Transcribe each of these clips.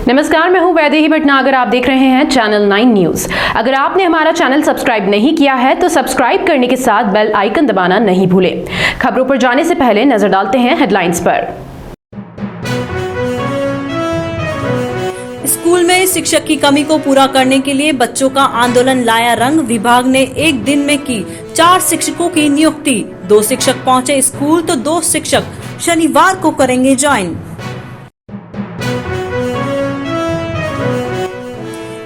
नमस्कार, मैं हूं वैदेही भटनागर। आप देख रहे हैं चैनल 9 न्यूज। अगर आपने हमारा चैनल सब्सक्राइब नहीं किया है तो सब्सक्राइब करने के साथ बेल आइकन दबाना नहीं भूलें। खबरों पर जाने से पहले नजर डालते हैं हेडलाइंस पर। स्कूल में शिक्षक की कमी को पूरा करने के लिए बच्चों का आंदोलन लाया रंग। विभाग ने एक दिन में की 4 शिक्षकों की नियुक्ति। 2 शिक्षक पहुंचे स्कूल तो 2 शिक्षक शनिवार को करेंगे ज्वाइन।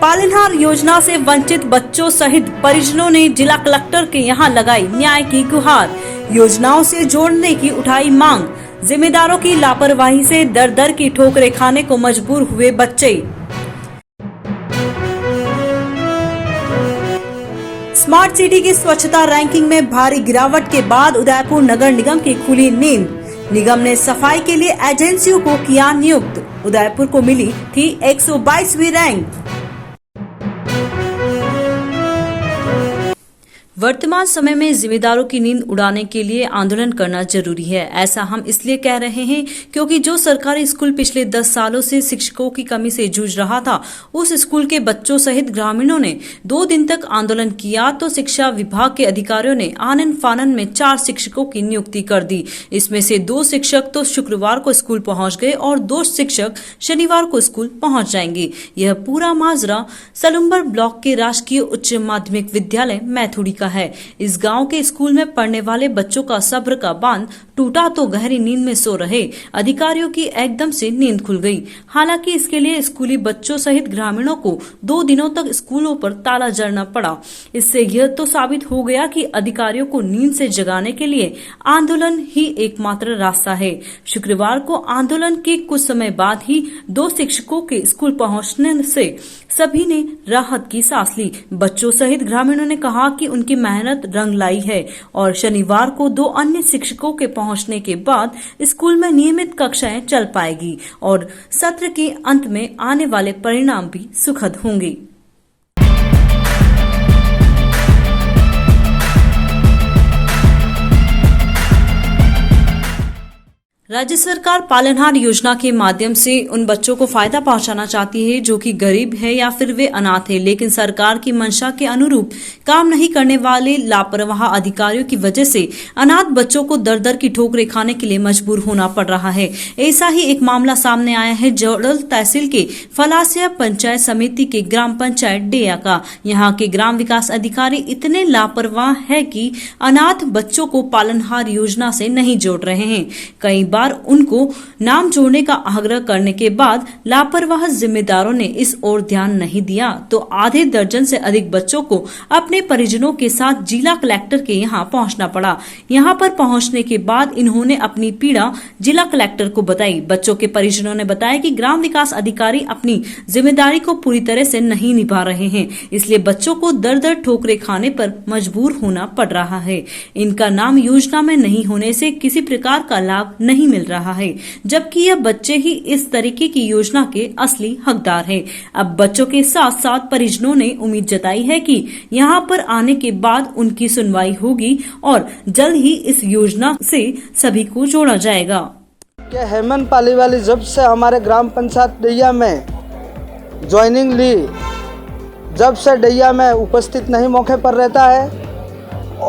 पालनहार योजना से वंचित बच्चों सहित परिजनों ने जिला कलेक्टर के यहां लगाई न्याय की गुहार। योजनाओं से जोड़ने की उठाई मांग। जिम्मेदारों की लापरवाही से दर दर की ठोकरें खाने को मजबूर हुए बच्चे। स्मार्ट सिटी की स्वच्छता रैंकिंग में भारी गिरावट के बाद उदयपुर नगर निगम की खुली नींद। निगम ने सफाई के लिए एजेंसियों को किया नियुक्त। उदयपुर को मिली थी 122वीं रैंक। वर्तमान समय में जिम्मेदारों की नींद उड़ाने के लिए आंदोलन करना जरूरी है। ऐसा हम इसलिए कह रहे हैं क्योंकि जो सरकारी स्कूल पिछले 10 सालों से शिक्षकों की कमी से जूझ रहा था, उस स्कूल के बच्चों सहित ग्रामीणों ने 2 दिन तक आंदोलन किया तो शिक्षा विभाग के अधिकारियों ने आनन फानन में 4 शिक्षकों की नियुक्ति कर दी। इसमें से 2 शिक्षक तो शुक्रवार को स्कूल पहुंच गए और 2 शिक्षक शनिवार को स्कूल पहुंच जाएंगे। यह पूरा माजरा सलुम्बर ब्लॉक के राजकीय उच्च माध्यमिक विद्यालय मैथुड़ी का है। इस गांव के स्कूल में पढ़ने वाले बच्चों का सब्र का बांध टूटा तो गहरी नींद में सो रहे अधिकारियों की एकदम से नींद खुल गई। हालांकि इसके लिए स्कूली बच्चों सहित ग्रामीणों को 2 दिनों तक स्कूलों पर ताला जड़ना पड़ा। इससे यह तो साबित हो गया कि अधिकारियों को नींद से जगाने के लिए आंदोलन ही एकमात्र रास्ता है। शुक्रवार को आंदोलन के कुछ समय बाद ही 2 शिक्षकों के स्कूल पहुंचने से सभी ने राहत की सांस ली। बच्चों सहित ग्रामीणों ने कहा कि उनकी मेहनत रंग लाई है और शनिवार को 2 अन्य शिक्षकों के पहुंचने के बाद स्कूल में नियमित कक्षाएं चल पाएगी और सत्र के अंत में आने वाले परिणाम भी सुखद होंगे। राज्य सरकार पालनहार योजना के माध्यम से उन बच्चों को फायदा पहुंचाना चाहती है जो कि गरीब है या फिर वे अनाथ है, लेकिन सरकार की मंशा के अनुरूप काम नहीं करने वाले लापरवाह अधिकारियों की वजह से अनाथ बच्चों को दर दर की ठोकरें खाने के लिए मजबूर होना पड़ रहा है। ऐसा ही एक मामला सामने आया है जोड़ल तहसील के फलासिया पंचायत समिति के ग्राम पंचायत डेया का। यहाँ के ग्राम विकास अधिकारी इतने लापरवाह है कि अनाथ बच्चों को पालनहार योजना से नहीं जोड़ रहे हैं। कई बार उनको नाम जोड़ने का आग्रह करने के बाद लापरवाह जिम्मेदारों ने इस ओर ध्यान नहीं दिया तो आधे दर्जन से अधिक बच्चों को अपने परिजनों के साथ जिला कलेक्टर के यहाँ पहुंचना पड़ा। यहाँ पर पहुंचने के बाद इन्होंने अपनी पीड़ा जिला कलेक्टर को बताई। बच्चों के परिजनों ने बताया कि ग्राम विकास अधिकारी अपनी जिम्मेदारी को पूरी तरह से नहीं निभा रहे हैं, इसलिए बच्चों को दर दर ठोकरें खाने पर मजबूर होना पड़ रहा है। इनका नाम योजना में नहीं होने से किसी प्रकार का लाभ नहीं मिल रहा है, जबकि यह बच्चे ही इस तरीके की योजना के असली हकदार हैं। अब बच्चों के साथ साथ परिजनों ने उम्मीद जताई है कि यहाँ पर आने के बाद उनकी सुनवाई होगी और जल्द ही इस योजना से सभी को जोड़ा जाएगा। क्या हेमंत पालीवाली जब से हमारे ग्राम पंचायत डैया में ज्वाइनिंग ली, जब से डैया में उपस्थित नहीं मौके पर रहता है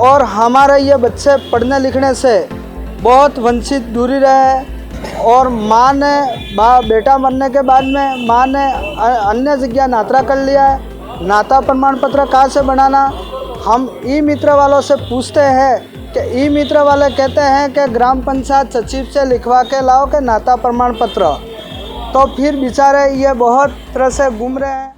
और हमारे ये बच्चे पढ़ने लिखने से बहुत वंचित दूरी रहे और माँ ने बेटा मरने के बाद में माँ ने अन्य जगह नातरा कर लिया है। नाता प्रमाण पत्र कहाँ से बनाना, हम ई मित्र वालों से पूछते हैं कि ई मित्र वाले कहते हैं कि ग्राम पंचायत सचिव से लिखवा के लाओ के नाता प्रमाण पत्र, तो फिर बेचारे ये बहुत तरह से घूम रहे हैं।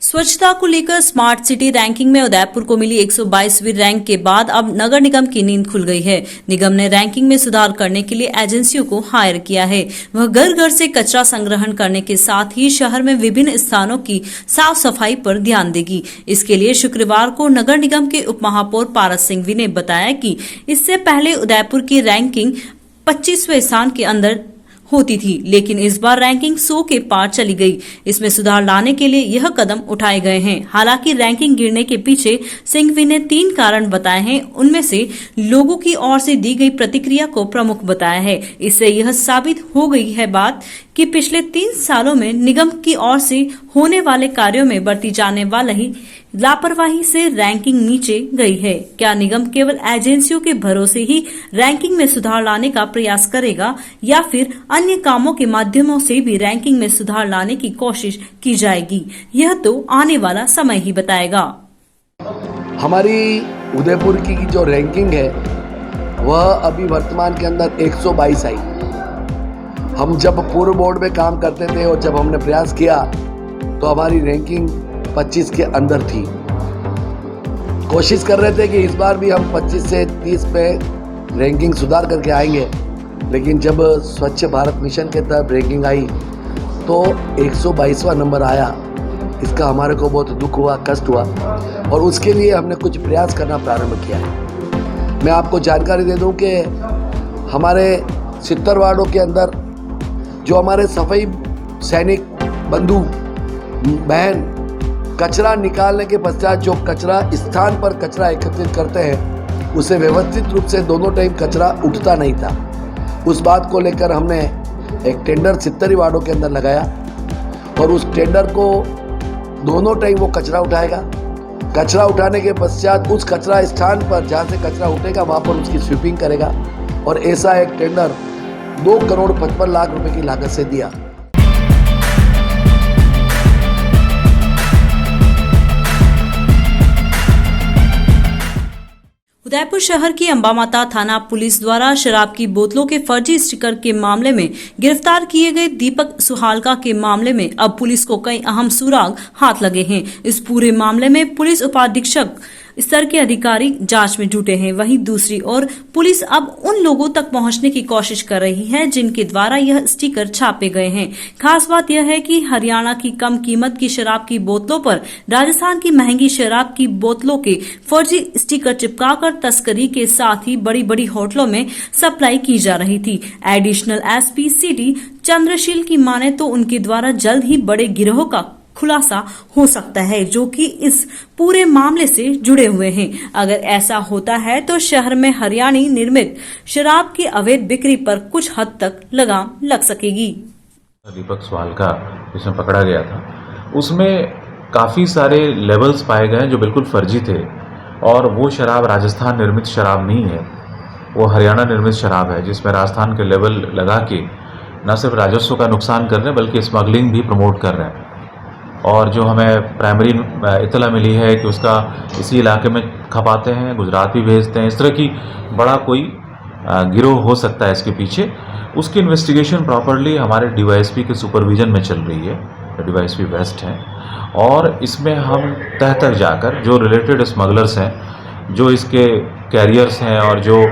स्वच्छता को लेकर स्मार्ट सिटी रैंकिंग में उदयपुर को मिली 122वीं रैंक के बाद अब नगर निगम की नींद खुल गई है। निगम ने रैंकिंग में सुधार करने के लिए एजेंसियों को हायर किया है। वह घर घर से कचरा संग्रहण करने के साथ ही शहर में विभिन्न स्थानों की साफ सफाई पर ध्यान देगी। इसके लिए शुक्रवार को नगर निगम के उप महापौर पारस सिंघवी ने बताया कि इससे पहले उदयपुर की रैंकिंग 25वें स्थान के अंदर होती थी, लेकिन इस बार रैंकिंग 100 के पार चली गई। इसमें सुधार लाने के लिए यह कदम उठाए गए हैं। हालांकि रैंकिंग गिरने के पीछे सिंघवी ने 3 कारण बताए हैं। उनमें से लोगों की ओर से दी गई प्रतिक्रिया को प्रमुख बताया है। इससे यह साबित हो गई है बात कि पिछले 3 सालों में निगम की ओर से होने वाले कार्यों में बरती जाने वाली लापरवाही से रैंकिंग नीचे गई है। क्या निगम केवल एजेंसियों के भरोसे ही रैंकिंग में सुधार लाने का प्रयास करेगा या फिर अन्य कामों के माध्यमों से भी रैंकिंग में सुधार लाने की कोशिश की जाएगी? यह तो आने वाला समय ही बताएगा। हमारी उदयपुर की जो रैंकिंग है वह अभी वर्तमान के अंदर 122 आई। हम जब पूर्व बोर्ड में काम करते थे और जब हमने प्रयास किया तो हमारी रैंकिंग 25 के अंदर थी। कोशिश कर रहे थे कि इस बार भी हम 25 से 30 पे रैंकिंग सुधार करके आएंगे, लेकिन जब स्वच्छ भारत मिशन के तहत रैंकिंग आई तो 122वां नंबर आया। इसका हमारे को बहुत दुख हुआ, कष्ट हुआ और उसके लिए हमने कुछ प्रयास करना प्रारंभ किया है। मैं आपको जानकारी दे दूं कि हमारे 70 वार्डों के अंदर जो हमारे सफाई सैनिक बंधु बहन कचरा निकालने के पश्चात जो कचरा स्थान पर कचरा एकत्रित करते हैं उसे व्यवस्थित रूप से दोनों टाइम कचरा उठता नहीं था। उस बात को लेकर हमने एक टेंडर 70 वार्डों के अंदर लगाया और उस टेंडर को दोनों टाइम वो कचरा उठाएगा। कचरा उठाने के पश्चात उस कचरा स्थान पर जहाँ से कचरा उठेगा वहाँ पर उसकी स्वीपिंग करेगा और ऐसा एक टेंडर 2 करोड़ 55 लाख रुपए की लागत से दिया। उदयपुर शहर की अंबामाता थाना पुलिस द्वारा शराब की बोतलों के फर्जी स्टिकर के मामले में गिरफ्तार किए गए दीपक सुहालका के मामले में अब पुलिस को कई अहम सुराग हाथ लगे हैं। इस पूरे मामले में पुलिस उपाधीक्षक स्तर के अधिकारी जांच में जुटे हैं। वहीं दूसरी ओर पुलिस अब उन लोगों तक पहुंचने की कोशिश कर रही है जिनके द्वारा यह स्टिकर छापे गए हैं। खास बात यह है कि हरियाणा की कम कीमत की शराब की बोतलों पर राजस्थान की महंगी शराब की बोतलों के फर्जी स्टिकर चिपकाकर तस्करी के साथ ही बड़ी बड़ी होटलों में सप्लाई की जा रही थी। एडिशनल एसपी सिटी चंद्रशील की माने तो उनके द्वारा जल्द ही बड़े गिरोह का खुलासा हो सकता है जो कि इस पूरे मामले से जुड़े हुए हैं। अगर ऐसा होता है तो शहर में हरियाणी निर्मित शराब की अवैध बिक्री पर कुछ हद तक लगाम लग सकेगी। दीपक सुहालका जिसमें पकड़ा गया था उसमें काफ़ी सारे लेवल्स पाए गए जो बिल्कुल फर्जी थे और वो शराब राजस्थान निर्मित शराब नहीं है, वो हरियाणा निर्मित शराब है जिसमें राजस्थान के लेवल लगा के न सिर्फ राजस्व का नुकसान कर रहे हैं बल्कि स्मगलिंग भी प्रमोट कर रहे हैं। और जो हमें प्राइमरी इत्तला मिली है कि उसका इसी इलाके में खपाते हैं, गुजरात भी भेजते हैं। इस तरह की बड़ा कोई गिरोह हो सकता है इसके पीछे। उसकी इन्वेस्टिगेशन प्रॉपरली हमारे डीवाईएसपी के सुपरविजन में चल रही है, डीवाईएसपी वेस्ट हैं, और इसमें हम तह तक जाकर जो रिलेटेड स्मगलर्स हैं, जो इसके कैरियर्स हैं और जो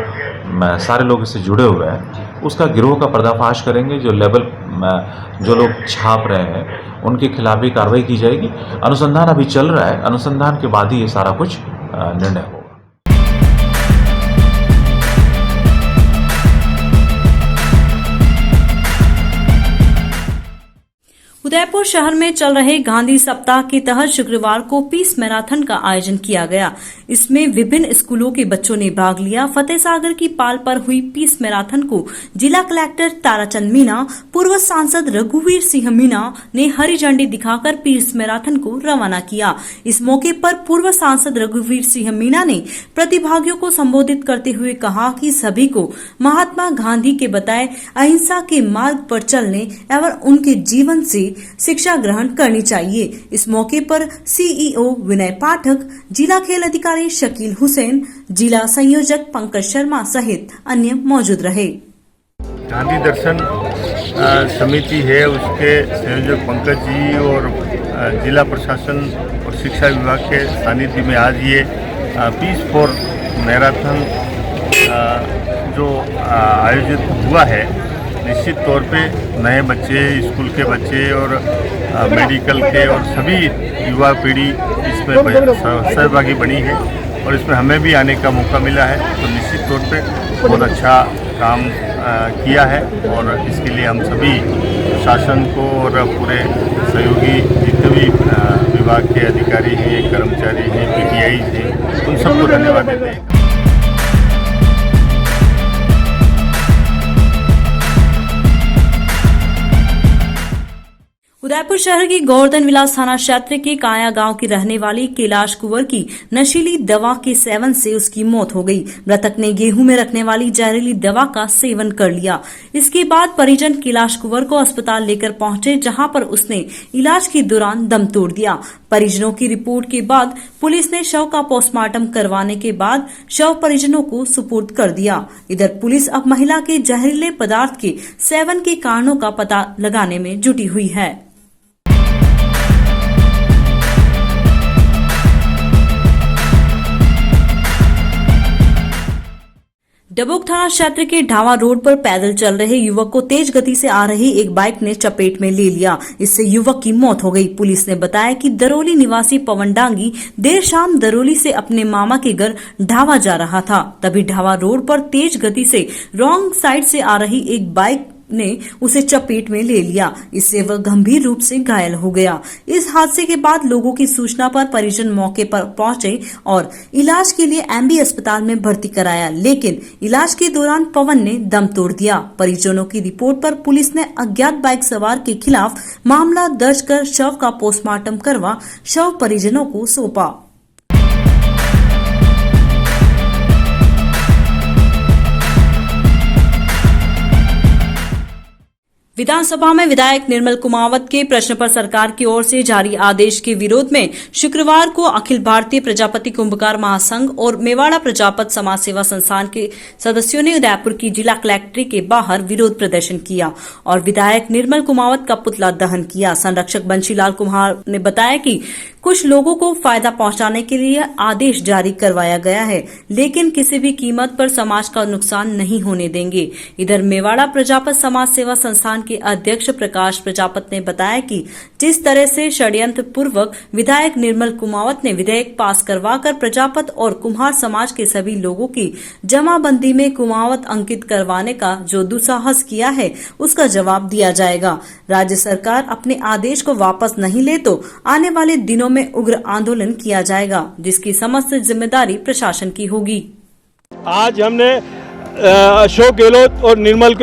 सारे लोग इससे जुड़े हुए हैं उसका गिरोह का पर्दाफाश करेंगे। जो लेवल जो लोग छाप रहे हैं उनके खिलाफ भी कार्रवाई की जाएगी। अनुसंधान अभी चल रहा है, अनुसंधान के बाद ही ये सारा कुछ निर्णय होगा। उदयपुर शहर में चल रहे गांधी सप्ताह के तहत शुक्रवार को पीस मैराथन का आयोजन किया गया। इसमें विभिन्न स्कूलों के बच्चों ने भाग लिया। फतेह सागर की पाल पर हुई पीस मैराथन को जिला कलेक्टर ताराचंद मीणा, पूर्व सांसद रघुवीर सिंह मीणा ने हरी झंडी दिखाकर पीस मैराथन को रवाना किया। इस मौके पर पूर्व सांसद रघुवीर सिंह मीणा ने प्रतिभागियों को संबोधित करते हुए कहा कि सभी को महात्मा गांधी के बताए अहिंसा के मार्ग पर चलने एवं उनके जीवन से शिक्षा ग्रहण करनी चाहिए। इस मौके पर सीईओ विनय पाठक, जिला खेल अधिकारी शकील हुसैन, जिला संयोजक पंकज शर्मा सहित अन्य मौजूद रहे। गांधी दर्शन समिति है, उसके संयोजक पंकज जी और जिला प्रशासन और शिक्षा विभाग के सानिध्य में आज ये पीस फॉर मैराथन जो आयोजित हुआ है, निश्चित तौर पे नए बच्चे, स्कूल के बच्चे और मेडिकल के और सभी युवा पीढ़ी इसमें सहभागी बनी है और इसमें हमें भी आने का मौका मिला है, तो निश्चित तौर पे बहुत अच्छा काम किया है। और इसके लिए हम सभी शासन को और पूरे सहयोगी जितने भी विभाग के अधिकारी हैं, कर्मचारी हैं, PTI हैं, उन सबको धन्यवाद देते हैं। उदयपुर शहर की गोवर्धन विलास थाना क्षेत्र के काया गांव की रहने वाली कैलाश कुंवर की नशीली दवा के सेवन से उसकी मौत हो गई। मृतक ने गेहूं में रखने वाली जहरीली दवा का सेवन कर लिया। इसके बाद परिजन कैलाश कुंवर को अस्पताल लेकर पहुंचे, जहां पर उसने इलाज के दौरान दम तोड़ दिया। परिजनों की रिपोर्ट के बाद पुलिस ने शव का पोस्टमार्टम करवाने के बाद शव परिजनों को सुपुर्द कर दिया। इधर पुलिस अब महिला के जहरीले पदार्थ के सेवन के कारणों का पता लगाने में जुटी हुई है। डबोक थाना क्षेत्र के ढावा रोड पर पैदल चल रहे युवक को तेज गति से आ रही एक बाइक ने चपेट में ले लिया। इससे युवक की मौत हो गई। पुलिस ने बताया कि दरोली निवासी पवन डांगी देर शाम दरोली से अपने मामा के घर ढावा जा रहा था। तभी ढावा रोड पर तेज गति से रॉन्ग साइड से आ रही एक बाइक ने उसे चपेट में ले लिया। इससे वह गंभीर रूप से घायल हो गया। इस हादसे के बाद लोगों की सूचना पर परिजन मौके पर पहुंचे और इलाज के लिए MB अस्पताल में भर्ती कराया, लेकिन इलाज के दौरान पवन ने दम तोड़ दिया। परिजनों की रिपोर्ट पर पुलिस ने अज्ञात बाइक सवार के खिलाफ मामला दर्ज कर शव का पोस्टमार्टम करवा शव परिजनों को सौंपा। विधानसभा में विधायक निर्मल कुमावत के प्रश्न पर सरकार की ओर से जारी आदेश के विरोध में शुक्रवार को अखिल भारतीय प्रजापति कुंभकार महासंघ और मेवाड़ा प्रजापत समाज सेवा संस्थान के सदस्यों ने उदयपुर की जिला कलेक्ट्रेट के बाहर विरोध प्रदर्शन किया और विधायक निर्मल कुमावत का पुतला दहन किया। संरक्षक बंशीलाल कुमार ने बताया कि कुछ लोगों को फायदा पहुंचाने के लिए आदेश जारी करवाया गया है, लेकिन किसी भी कीमत पर समाज का नुकसान नहीं होने देंगे। इधर मेवाड़ा प्रजापत समाज सेवा संस्थान के अध्यक्ष प्रकाश प्रजापत ने बताया कि जिस तरह से षड्यंत्र पूर्वक विधायक निर्मल कुमावत ने विधेयक पास करवाकर प्रजापत और कुम्हार समाज के सभी लोगों की जमाबंदी में कुमावत अंकित करवाने का जो दुस्साहस किया है, उसका जवाब दिया जाएगा। राज्य सरकार अपने आदेश को वापस नहीं ले तो आने वाले दिनों में उग्र आंदोलन किया जाएगा, जिसकी समस्त जिम्मेदारी प्रशासन की होगी। आज हमने अशोक गहलोत और निर्मल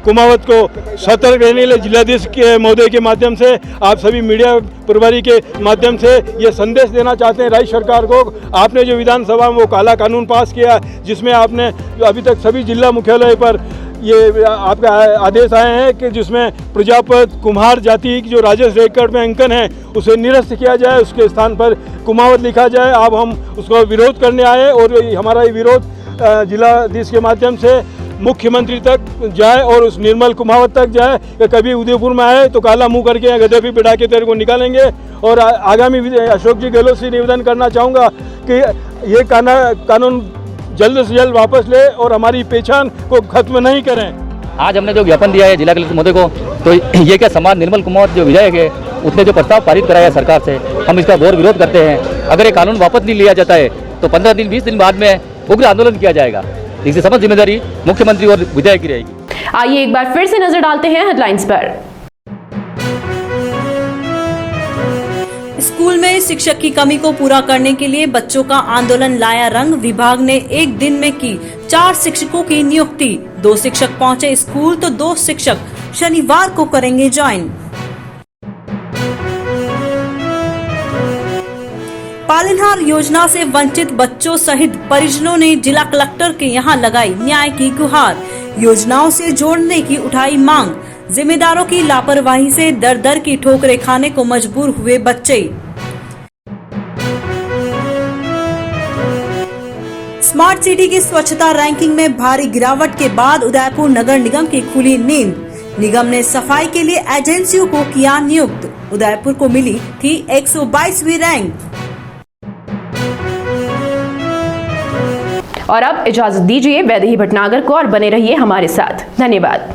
कुमावत को सतर्क रहने के लिए जिलाधीश के महोदय के माध्यम से, आप सभी मीडिया प्रभारी के माध्यम से ये संदेश देना चाहते हैं राज्य सरकार को। आपने जो विधानसभा में वो काला कानून पास किया, जिसमें आपने अभी तक सभी जिला मुख्यालय पर ये आपका आदेश आए हैं कि जिसमें प्रजापत कुम्हार जाति की जो राजस्व रिकॉर्ड में अंकन है उसे निरस्त किया जाए, उसके स्थान पर कुमावत लिखा जाए। अब हम उसको विरोध करने आए और हमारा ये विरोध जिलाधीश के माध्यम से मुख्यमंत्री तक जाए और उस निर्मल कुमावत तक जाए कि कभी उदयपुर में आए तो काला मुंह करके गधे पे बिठा के तेरे को निकालेंगे। और आगामी अशोक जी गहलोत से निवेदन करना चाहूँगा कि ये कानून जल्द से जल्द वापस ले और हमारी पहचान को खत्म नहीं करें। आज हमने जो ज्ञापन दिया है जिला कलेक्टर महोदय को, तो ये क्या समाज निर्मल कुमावत जो विधायक है उसने जो प्रस्ताव पारित कराया सरकार से, हम इसका घोर विरोध करते हैं। अगर ये कानून वापस नहीं लिया जाता है तो 15 दिन 20 दिन बाद में उग्र आंदोलन किया जाएगा। इसकी समस्त जिम्मेदारी मुख्यमंत्री और विधायक की रहेगी। आइए एक बार फिर से नजर डालते हैं हेडलाइंस पर। स्कूल में शिक्षक की कमी को पूरा करने के लिए बच्चों का आंदोलन लाया रंग। विभाग ने एक दिन में की 4 शिक्षकों की नियुक्ति। 2 शिक्षक पहुंचे स्कूल तो 2 शिक्षक शनिवार को करेंगे ज्वाइन। पालनहार योजना से वंचित बच्चों सहित परिजनों ने जिला कलेक्टर के यहां लगाई न्याय की गुहार। योजनाओं से जोड़ने की उठाई मांग। जिम्मेदारों की लापरवाही से दर दर की ठोकरें खाने को मजबूर हुए बच्चे। स्मार्ट सिटी की स्वच्छता रैंकिंग में भारी गिरावट के बाद उदयपुर नगर निगम की खुली नींद। निगम ने सफाई के लिए एजेंसियों को किया नियुक्त। उदयपुर को मिली थी 122वीं रैंक। और अब इजाजत दीजिए वैदेही भटनागर को और बने रहिए हमारे साथ। धन्यवाद।